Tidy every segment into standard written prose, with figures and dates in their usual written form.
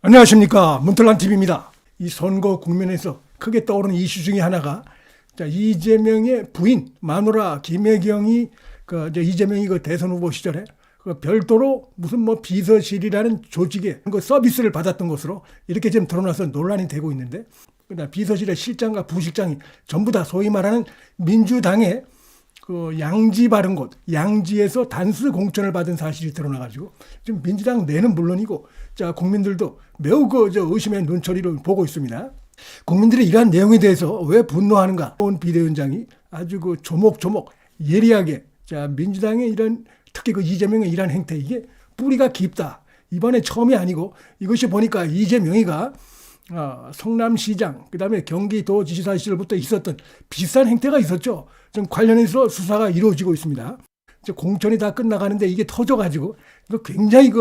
안녕하십니까, 문틀란TV입니다. 이 선거 국면에서 크게 떠오르는 이슈 중에 하나가 이재명의 부인 마누라 김혜경이 이재명이 대선 후보 시절에 별도로 무슨 비서실이라는 조직의 서비스를 받았던 것으로 이렇게 지금 드러나서 논란이 되고 있는데, 비서실의 실장과 부실장이 전부 다 소위 말하는 민주당의 양지 바른 곳, 양지에서 단수 공천을 받은 사실이 드러나가지고 지금 민주당 내는 물론이고 국민들도 매우 의심의 눈초리로 보고 있습니다. 국민들이 이러한 내용에 대해서 왜 분노하는가? 온 비대위원장이 아주 조목조목 예리하게 민주당의 이런, 특히 이재명의 이러한 행태, 이게 뿌리가 깊다. 이번에 처음이 아니고 이것이 보니까 이재명이가 성남시장, 그다음에 경기도지사 시절부터 있었던 비슷한 행태가 있었죠. 좀 관련해서 수사가 이루어지고 있습니다. 이제 공천이 다 끝나가는데 이게 터져가지고 굉장히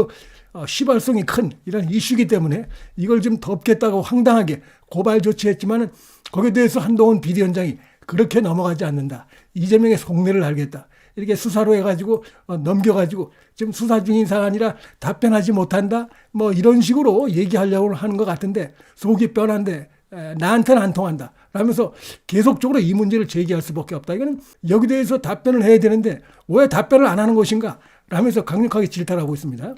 시발성이 큰 이런 이슈이기 때문에 이걸 좀 덮겠다고 황당하게 고발 조치했지만은 거기에 대해서 한동훈 비대위원장이 그렇게 넘어가지 않는다. 이재명의 속내를 알겠다. 이렇게 수사로 해가지고 넘겨가지고 지금 수사 중인 사안이라 답변하지 못한다. 이런 식으로 얘기하려고 하는 것 같은데 속이 뻔한데 나한테는 안 통한다. 라면서 계속적으로 이 문제를 제기할 수밖에 없다. 이거는 여기 대해서 답변을 해야 되는데 왜 답변을 안 하는 것인가? 라면서 강력하게 질타를 하고 있습니다.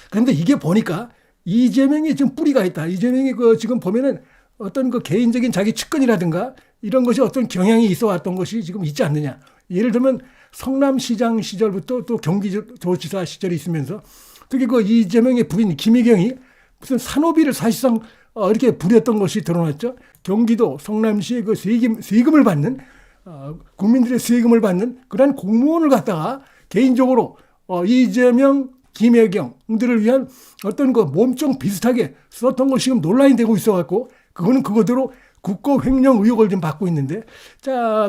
그런데 이게 보니까 이재명이 지금 뿌리가 있다. 이재명이 지금 보면은 어떤 개인적인 자기 측근이라든가 이런 것이 어떤 경향이 있어 왔던 것이 지금 있지 않느냐. 예를 들면 성남시장 시절부터 또 경기도지사 시절이 있으면서 특히 이재명의 부인 김혜경이 무슨 산호비를 사실상 이렇게 부렸던 것이 드러났죠. 경기도 성남시의 세금을 받는 국민들의 세금을 받는 그런 공무원을 갖다가 개인적으로 이재명, 김혜경들을 위한 어떤 몸종 비슷하게 썼던 것이 지금 논란이 되고 있어갖고 그거는 그거대로 국고 횡령 의혹을 좀 받고 있는데,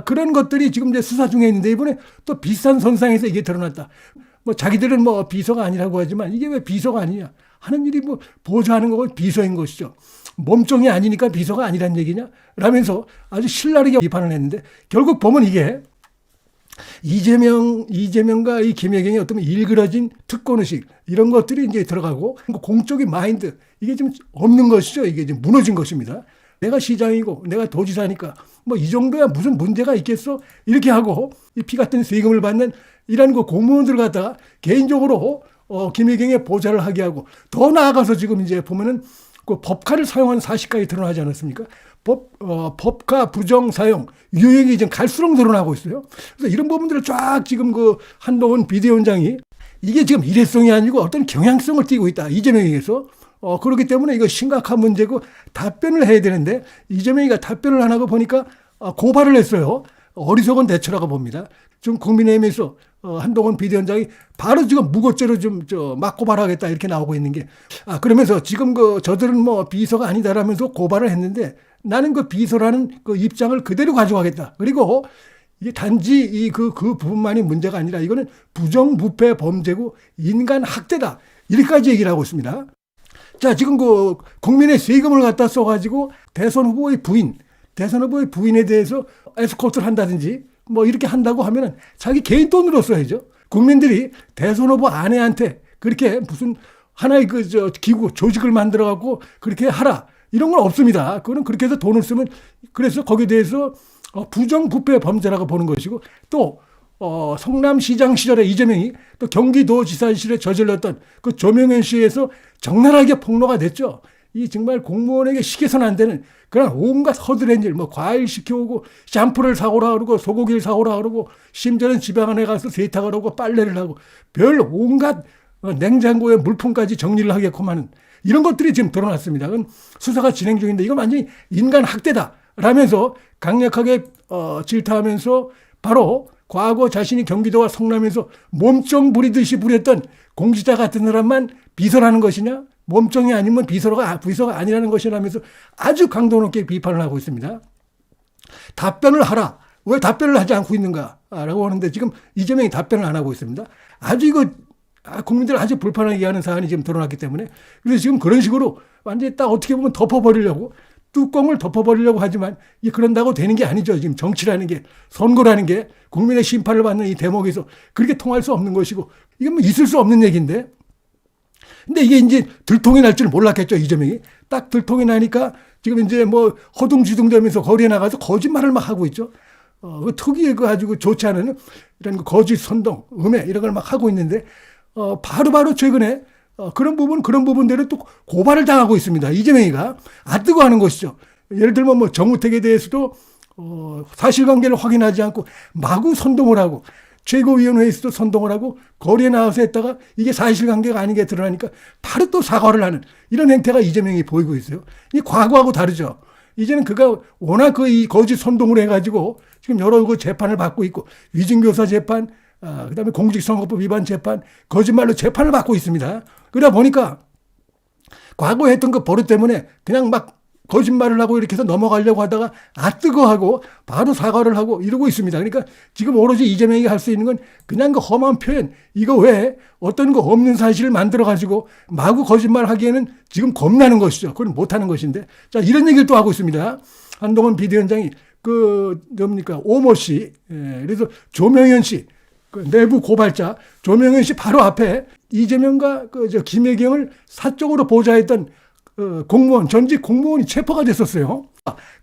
그런 것들이 지금 이제 수사 중에 있는데 이번에 또 비슷한 선상에서 이게 드러났다. 자기들은 비서가 아니라고 하지만 이게 왜 비서가 아니냐? 하는 일이 보좌하는 거고 비서인 것이죠. 몸종이 아니니까 비서가 아니란 얘기냐? 라면서 아주 신랄하게 비판을 했는데 결국 보면 이게 이재명과 이 김혜경이 어떤 일그러진 특권의식 이런 것들이 이제 들어가고 공적인 마인드 이게 좀 없는 것이죠. 이게 지금 무너진 것입니다. 내가 시장이고 내가 도지사니까 이 정도야 무슨 문제가 있겠어? 이렇게 하고 이 피 같은 세금을 받는 이런 공무원들 갖다가 개인적으로 김혜경의 보좌를 하게 하고 더 나아가서 지금 이제 보면은 법카를 사용한 사실까지 드러나지 않았습니까? 법카 부정 사용 유형이 지금 갈수록 늘어나고 있어요. 그래서 이런 부분들을 쫙 지금 한동훈 비대위원장이 이게 지금 일회성이 아니고 어떤 경향성을 띠고 있다. 이재명에게서. 그렇기 때문에 이거 심각한 문제고 답변을 해야 되는데 이재명이가 답변을 안 하고 보니까 고발을 했어요. 어리석은 대처라고 봅니다. 지금 국민의힘에서 한동훈 비대위원장이 바로 지금 무고죄로 좀 막 고발하겠다 이렇게 나오고 있는 게 그러면서 지금 저들은 비서가 아니다라면서 고발을 했는데 나는 비서라는 입장을 그대로 가져가겠다. 그리고 이게 단지 그 부분만이 문제가 아니라 이거는 부정부패 범죄고 인간 학대다. 이렇게까지 얘기를 하고 있습니다. 자, 지금 국민의 세금을 갖다 써가지고 대선 후보의 부인에 대해서 에스코트를 한다든지 이렇게 한다고 하면은 자기 개인 돈으로 써야죠. 국민들이 대선 후보 아내한테 그렇게 무슨 하나의 기구, 조직을 만들어갖고 그렇게 하라. 이런 건 없습니다. 그거는 그렇게 해서 돈을 쓰면 그래서 거기에 대해서 부정부패 범죄라고 보는 것이고 또 성남시장 시절에 이재명이 또 경기도지사 시절에 저질렀던 조명현 씨에서 적나라하게 폭로가 됐죠. 이 정말 공무원에게 시켜서는 안 되는 그런 온갖 허드렛 일, 과일 시켜오고 샴푸를 사오라 그러고 소고기를 사오라 그러고 심지어는 지방에 가서 세탁을 하고 빨래를 하고 별 온갖 냉장고에 물품까지 정리를 하게끔 하는 이런 것들이 지금 드러났습니다. 그건 수사가 진행 중인데 이건 완전히 인간 학대다 라면서 강력하게 질타하면서 바로 과거 자신이 경기도와 성남에서 몸종 부리듯이 부렸던 공직자 같은 사람만 비서라는 것이냐? 몸종이 아니면 비서가 아니라는 것이라면서 아주 강도 높게 비판을 하고 있습니다. 답변을 하라. 왜 답변을 하지 않고 있는가? 라고 하는데 지금 이재명이 답변을 안 하고 있습니다. 아주 국민들 아주 불편하게 하는 사안이 지금 드러났기 때문에 그래서 지금 그런 식으로 완전히 딱 어떻게 보면 덮어버리려고 뚜껑을 덮어버리려고 하지만 그런다고 되는 게 아니죠. 지금 정치라는 게 선거라는 게 국민의 심판을 받는 이 대목에서 그렇게 통할 수 없는 것이고 이건 있을 수 없는 얘기인데 근데 이게 이제 들통이 날 줄 몰랐겠죠, 이재명이. 딱 들통이 나니까 지금 이제 뭐 허둥지둥 되면서 거리에 나가서 거짓말을 막 하고 있죠. 그 특유의 그 아주 좋지 않은 이런 그 거짓 선동, 음해 이런 걸 막 하고 있는데, 바로 최근에 그런 부분대로 또 고발을 당하고 있습니다. 이재명이가 안 뜨고 하는 것이죠. 예를 들면 뭐 정우택에 대해서도 사실관계를 확인하지 않고 마구 선동을 하고, 최고위원회에서도 선동을 하고 거리에 나와서 했다가 이게 사실관계가 아닌 게 드러나니까 바로 또 사과를 하는 이런 행태가 이재명이 보이고 있어요. 이 과거하고 다르죠. 이제는 그가 워낙 이 거짓 선동을 해가지고 지금 여러 그 재판을 받고 있고, 위증교사 재판, 그다음에 공직선거법 위반 재판, 거짓말로 재판을 받고 있습니다. 그러다 보니까 과거에 했던 그 버릇 때문에 그냥 막 거짓말을 하고 이렇게 해서 넘어가려고 하다가 뜨거하고 바로 사과를 하고 이러고 있습니다. 그러니까 지금 오로지 이재명이 할 수 있는 건 그냥 그 험한 표현, 이거 왜 어떤 거 없는 사실을 만들어가지고 마구 거짓말 하기에는 지금 겁나는 것이죠. 그건 못하는 것인데. 자, 이런 얘기를 또 하고 있습니다. 한동훈 비대위원장이 오모 씨, 그래서 조명현 씨, 그 내부 고발자 조명현 씨 바로 앞에 이재명과 김혜경을 사적으로 보좌했던 공무원, 전직 공무원이 체포가 됐었어요.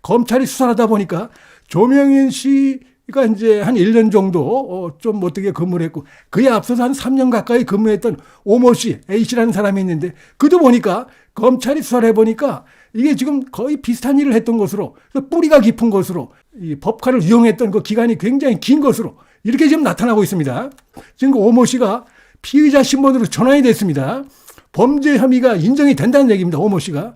검찰이 수사하다 보니까 조명현 씨가 이제 한 1년 정도 좀 어떻게 근무를 했고, 그에 앞서서 한 3년 가까이 근무했던 오모 씨, A씨라는 사람이 있는데, 그도 보니까 검찰이 수사를 해보니까 이게 지금 거의 비슷한 일을 했던 것으로, 뿌리가 깊은 것으로, 이 법카를 이용했던 그 기간이 굉장히 긴 것으로 이렇게 지금 나타나고 있습니다. 지금 그 오모 씨가 피의자 신분으로 전환이 됐습니다. 범죄 혐의가 인정이 된다는 얘기입니다. 오모 씨가.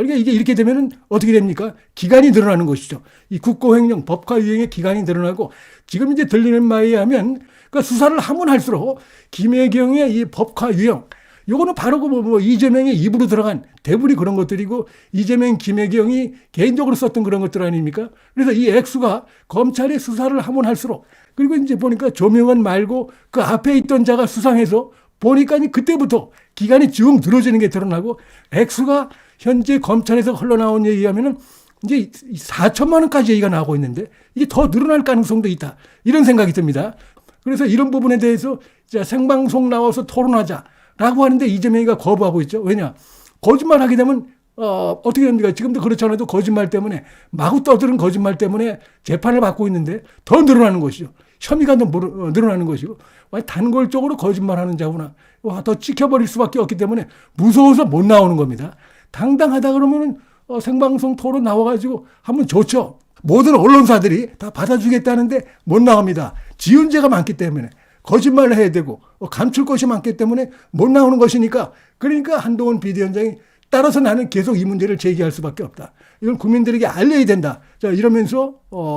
이게 이렇게 되면은 어떻게 됩니까? 기간이 늘어나는 것이죠. 이 국고횡령 법카 유행의 기간이 늘어나고, 지금 이제 들리는 바에 의하면 그 수사를 하면 할수록 김혜경의 이 법카 유형, 요거는 바로 그 이재명의 입으로 들어간 대부리 그런 것들이고, 이재명, 김혜경이 개인적으로 썼던 그런 것들 아닙니까? 그래서 이 액수가 검찰이 수사를 하면 할수록, 그리고 이제 보니까 조명은 말고 그 앞에 있던 자가 수상해서 보니까 그때부터 기간이 쭉 늘어지는 게 드러나고, 액수가 현재 검찰에서 흘러나온 얘기에 의하면은 이제 4천만 원까지 얘기가 나오고 있는데, 이게 더 늘어날 가능성도 있다, 이런 생각이 듭니다. 그래서 이런 부분에 대해서 생방송 나와서 토론하자라고 하는데 이재명이가 거부하고 있죠. 왜냐? 거짓말 하게 되면 어떻게 됩니까? 지금도 그렇지 않아도 거짓말 때문에, 마구 떠드는 거짓말 때문에 재판을 받고 있는데 더 늘어나는 것이죠. 혐의가 더 늘어나는 것이고, 단골적으로 거짓말하는 자구나, 더 찍혀버릴 수밖에 없기 때문에 무서워서 못 나오는 겁니다. 당당하다 그러면은 생방송 토론 나와가지고 하면 좋죠. 모든 언론사들이 다 받아주겠다는데 못 나옵니다. 지은 죄가 많기 때문에, 거짓말을 해야 되고 감출 것이 많기 때문에 못 나오는 것이니까, 그러니까 한동훈 비대위원장이 따라서 나는 계속 이 문제를 제기할 수밖에 없다, 이건 국민들에게 알려야 된다. 자, 이러면서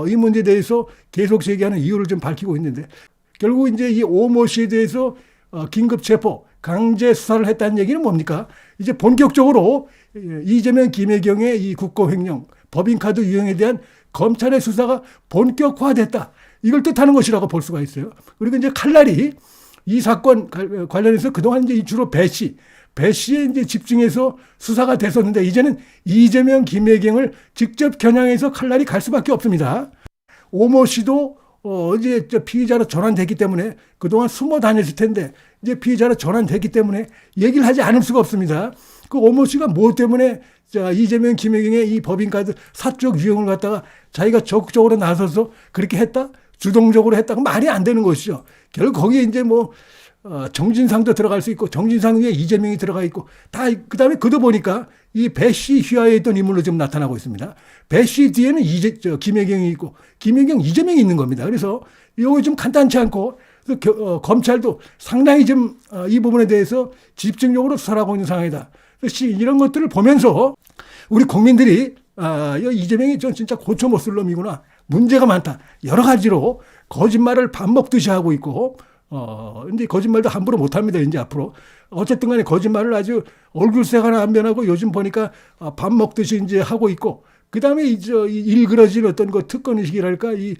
이 문제에 대해서 계속 제기하는 이유를 좀 밝히고 있는데, 결국 이제 이 오모 씨에 대해서 긴급 체포, 강제 수사를 했다는 얘기는 뭡니까? 이제 본격적으로 이재명, 김혜경의 이 국고횡령, 법인카드 유형에 대한 검찰의 수사가 본격화됐다, 이걸 뜻하는 것이라고 볼 수가 있어요. 그리고 이제 칼날이 이 사건 관련해서 그동안 이제 주로 배 씨에 이제 집중해서 수사가 됐었는데, 이제는 이재명, 김혜경을 직접 겨냥해서 칼날이 갈 수밖에 없습니다. 오모 씨도 이제 피의자로 전환됐기 때문에, 그동안 숨어 다녔을 텐데 이제 피의자로 전환됐기 때문에 얘기를 하지 않을 수가 없습니다. 그 오모 씨가 뭐 때문에 이재명, 김혜경의 이 법인카드 사적 유형을 갖다가 자기가 적극적으로 나서서 그렇게 했다, 주동적으로 했다고 말이 안 되는 것이죠. 결국 거기에 이제 정진상도 들어갈 수 있고, 정진상 위에 이재명이 들어가 있고, 다 그다음에 그도 보니까 이 배 씨 휘하에 있던 인물로 지금 나타나고 있습니다. 배 씨 뒤에는 김혜경이 있고, 김혜경, 이재명이 있는 겁니다. 그래서 이거 좀 간단치 않고, 검찰도 상당히 좀 이 부분에 대해서 집중적으로 수사하고 있는 상황이다. 이런 것들을 보면서 우리 국민들이 이재명이 진짜 고쳐 못 쓸 놈이구나, 문제가 많다, 여러 가지로 거짓말을 밥 먹듯이 하고 있고, 근데 거짓말도 함부로 못 합니다, 이제 앞으로. 어쨌든 간에 거짓말을 아주 얼굴색 하나 안 변하고 요즘 보니까 밥 먹듯이 이제 하고 있고, 그 다음에 일그러진 어떤 그 특권의식이랄까, 이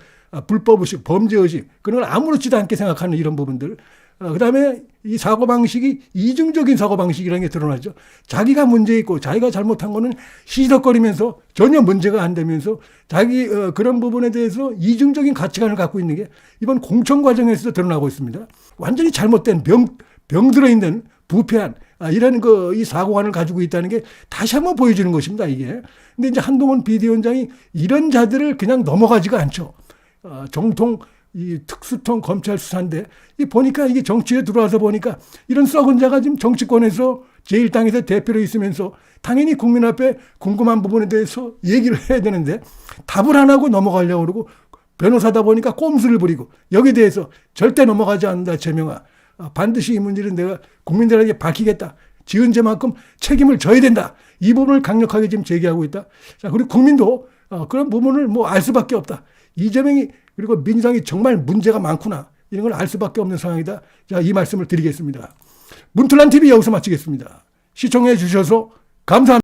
불법의식, 범죄의식, 그런 걸 아무렇지도 않게 생각하는 이런 부분들. 그 다음에 이 사고방식이 이중적인 사고방식이라는 게 드러나죠. 자기가 문제 있고 자기가 잘못한 거는 시덕거리면서 전혀 문제가 안 되면서 자기 그런 부분에 대해서 이중적인 가치관을 갖고 있는 게 이번 공천 과정에서도 드러나고 있습니다. 완전히 잘못된 병 들어있는 부패한 이런 이 사고관을 가지고 있다는 게 다시 한번 보여주는 것입니다, 이게. 근데 이제 한동훈 비대위원장이 이런 자들을 그냥 넘어가지가 않죠. 정통 이 특수통 검찰 수사인데 보니까 이게 정치에 들어와서 보니까 이런 썩은 자가 지금 정치권에서 제1당에서 대표로 있으면서 당연히 국민 앞에 궁금한 부분에 대해서 얘기를 해야 되는데 답을 안 하고 넘어가려고 그러고 변호사다 보니까 꼼수를 부리고 여기에 대해서 절대 넘어가지 않는다, 최명아. 반드시 이 문제는 내가 국민들에게 밝히겠다. 지은 죄만큼 책임을 져야 된다. 이 부분을 강력하게 지금 제기하고 있다. 자, 그리고 국민도 그런 부분을 알 수밖에 없다. 이재명이 그리고 민주당이 정말 문제가 많구나. 이런 걸 알 수밖에 없는 상황이다. 자, 이 말씀을 드리겠습니다. 문틀란 TV 여기서 마치겠습니다. 시청해 주셔서 감사합니다.